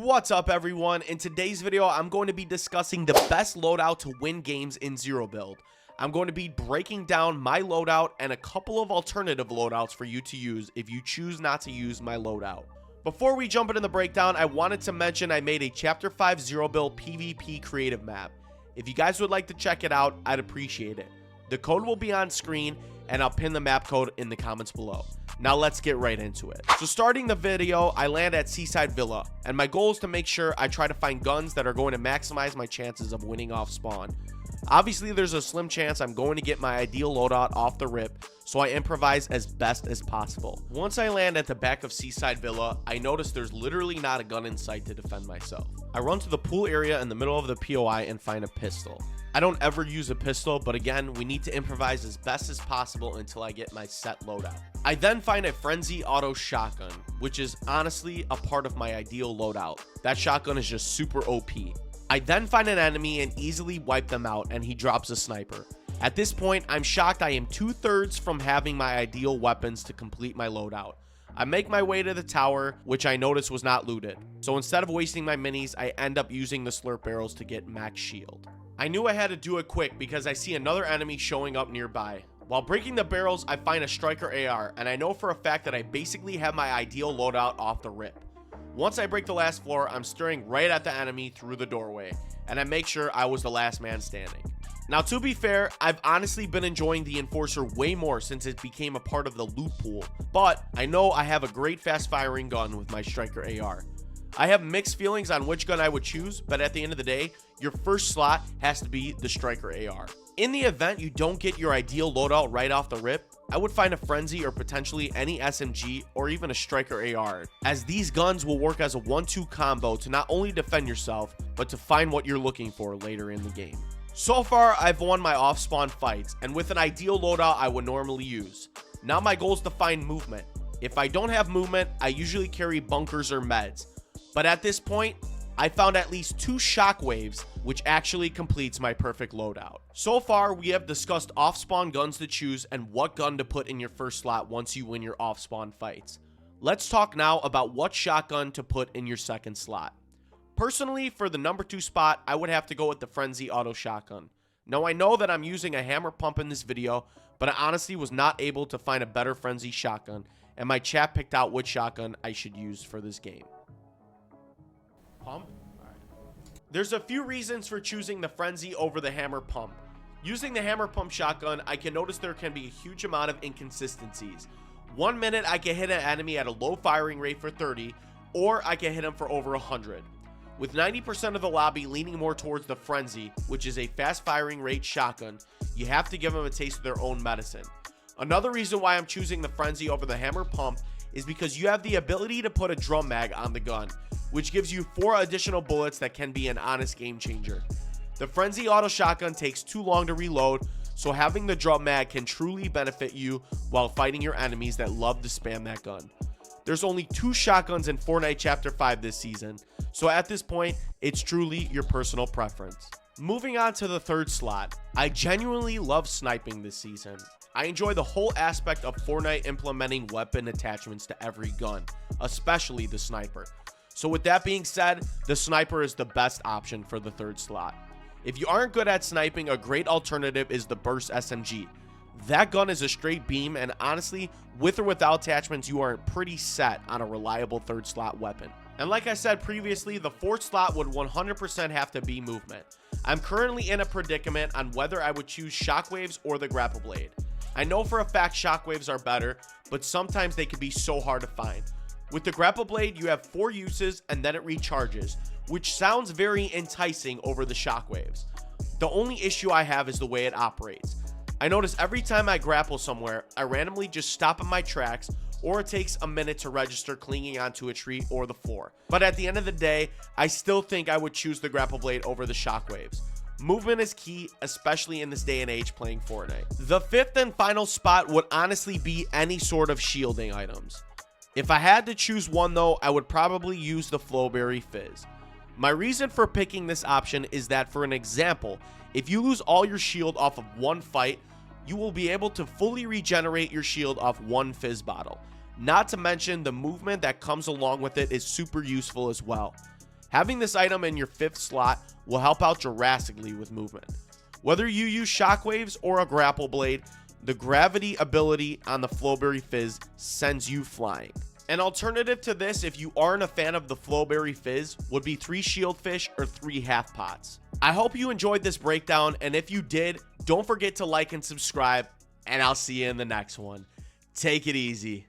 What's up, everyone? In today's video, I'm going to be discussing the best loadout to win games in Zero Build. I'm going to be breaking down my loadout and a couple of alternative loadouts for you to use if you choose not to use my loadout. Before we jump into the breakdown, I wanted to mention I made a Chapter 5 Zero Build PvP creative map. If you guys would like to check it out, I'd appreciate it. The code will be on screen, and I'll pin the map code in the comments below. Now let's get right into it. So starting the video, I land at Seaside Villa, and my goal is to make sure I try to find guns that are going to maximize my chances of winning off spawn. Obviously, there's a slim chance I'm going to get my ideal loadout off the rip, so I improvise as best as possible. Once I land at the back of Seaside Villa, I notice there's literally not a gun in sight to defend myself. I run to the pool area in the middle of the POI and find a pistol. I don't ever use a pistol, but again, we need to improvise as best as possible until I get my set loadout. I then find a Frenzy Auto Shotgun, which is honestly a part of my ideal loadout. That shotgun is just super OP. I then find an enemy and easily wipe them out, and he drops a sniper. At this point, I'm shocked I am 2/3 from having my ideal weapons to complete my loadout. I make my way to the tower, which I noticed was not looted. So instead of wasting my minis, I end up using the slurp barrels to get max shield. I knew I had to do it quick because I see another enemy showing up nearby. While breaking the barrels, I find a striker AR, and I know for a fact that I basically have my ideal loadout off the rip. Once I break the last floor, I'm staring right at the enemy through the doorway, and I make sure I was the last man standing. Now, to be fair, I've honestly been enjoying the Enforcer way more since it became a part of the loot pool, but I know I have a great fast firing gun with my striker AR. I have mixed feelings on which gun I would choose, but at the end of the day, your first slot has to be the striker AR. In the event you don't get your ideal loadout right off the rip, I would find a Frenzy or potentially any SMG or even a striker AR, as these guns will work as a 1-2 combo to not only defend yourself, but to find what you're looking for later in the game. So far, I've won my off-spawn fights, and with an ideal loadout I would normally use. Now my goal is to find movement. If I don't have movement, I usually carry bunkers or meds. But at this point, I found at least 2 shockwaves, which actually completes my perfect loadout. So far, we have discussed off-spawn guns to choose and what gun to put in your first slot once you win your off-spawn fights. Let's talk now about what shotgun to put in your second slot. Personally, for the number 2 spot, I would have to go with the Frenzy Auto Shotgun. Now, I know that I'm using a hammer pump in this video, but I honestly was not able to find a better Frenzy shotgun, and my chat picked out which shotgun I should use for this game. Pump? There's a few reasons for choosing the Frenzy over the hammer pump. Using the hammer pump shotgun, I can notice there can be a huge amount of inconsistencies. 1 minute I can hit an enemy at a low firing rate for 30, or I can hit him for over 100. With 90% of the lobby leaning more towards the Frenzy, which is a fast firing rate shotgun, you have to give them a taste of their own medicine. Another reason why I'm choosing the Frenzy over the hammer pump is because you have the ability to put a drum mag on the gun, which gives you 4 additional bullets that can be an honest game changer. The Frenzy Auto Shotgun takes too long to reload, so having the drum mag can truly benefit you while fighting your enemies that love to spam that gun. There's only 2 shotguns in Fortnite Chapter 5 this season, so at this point, it's truly your personal preference. Moving on to the third slot, I genuinely love sniping this season. I enjoy the whole aspect of Fortnite implementing weapon attachments to every gun, especially the sniper. So with that being said, the sniper is the best option for the third slot. If you aren't good at sniping, a great alternative is the Burst SMG. That gun is a straight beam, and honestly, with or without attachments, you are pretty set on a reliable third slot weapon. And like I said previously, the fourth slot would 100% have to be movement. I'm currently in a predicament on whether I would choose shockwaves or the grapple blade. I know for a fact shockwaves are better, but sometimes they can be so hard to find. With the grapple blade, you have 4 uses and then it recharges, which sounds very enticing over the shockwaves. The only issue I have is the way it operates. I notice every time I grapple somewhere, I randomly just stop in my tracks, or it takes a minute to register clinging onto a tree or the floor. But at the end of the day, I still think I would choose the grapple blade over the shockwaves. Movement is key, especially in this day and age playing Fortnite. The fifth and final spot would honestly be any sort of shielding items. If I had to choose one though, I would probably use the Flowberry Fizz. My reason for picking this option is that, for an example, if you lose all your shield off of one fight, you will be able to fully regenerate your shield off one fizz bottle. Not to mention the movement that comes along with it is super useful as well. Having this item in your 5th slot will help out drastically with movement. Whether you use shockwaves or a grapple blade, the gravity ability on the Flowberry Fizz sends you flying. An alternative to this, if you aren't a fan of the Flowberry Fizz, would be 3 shieldfish or 3 half pots. I hope you enjoyed this breakdown, and if you did, don't forget to like and subscribe, and I'll see you in the next one. Take it easy.